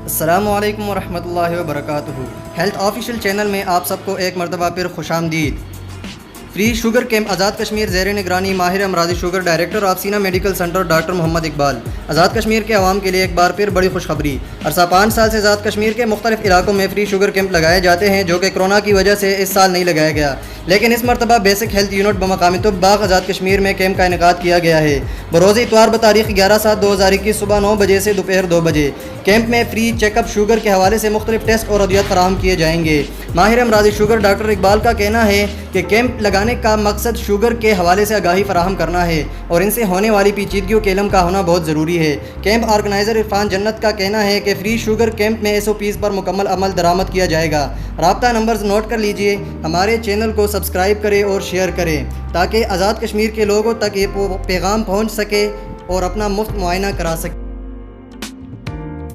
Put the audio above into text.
अस्सलामुअलैकुम वरहमतुल्लाहि वबरकातुहू। Health official channel में आप सबको एक मरतबा फिर खुशामदीद। Free sugar camp Azad Kashmir ज़ेर निगरानी माहिर अमराज़ी sugar director of Sina medical centre doctor Mohammad Iqbal. Azad Kashmir के अवाम के लिए एक बार फिर बड़ी खुशखबरी। अरसा 5 साल से आज़ाद कश्मीर के मुख्तलिफ इलाकों में फ्री शुगर कैंप लगाए जाते हैं, जो कि कोरोना की वजह से इस साल नहीं लगाया गया, लेकिन इस मरतबा बेसिक हेल्थ यूनिट बमकामी बाग आज़ाद कश्मीर में कैंप का इनेकाद किया गया है। बरोज़ इतवार बतारीख 11/7/2021 सुबह 9 बजे से दोपहर 2 बजे कैंप में फ्री चेकअप शुगर के हवाले से मुख्तलिफ टेस्ट और अद्वियात फराहम किए जाएंगे। माहिर अमराज़ी शुगर डॉक्टर इकबाल का कहना है कि कैंप लगाने का मकसद शुगर के हवाले से आगाही फराहम करना है और इनसे होने वाली पेचीदगियों के इल्म का होना बहुत ज़रूरी है। कैंप ऑर्गेनाइज़र इरफान जन्नत का कहना है कि फ्री शुगर कैंप में SOPs पर मुकम्मल अमल दरामद किया जाएगा। राब्ता नंबर्स नोट कर लीजिए। हमारे चैनल को सब्सक्राइब करें और शेयर करें ताकि आज़ाद कश्मीर के लोगों तक ये पैगाम पहुँच सके और अपना मुफ्त मुआयना करा सकें।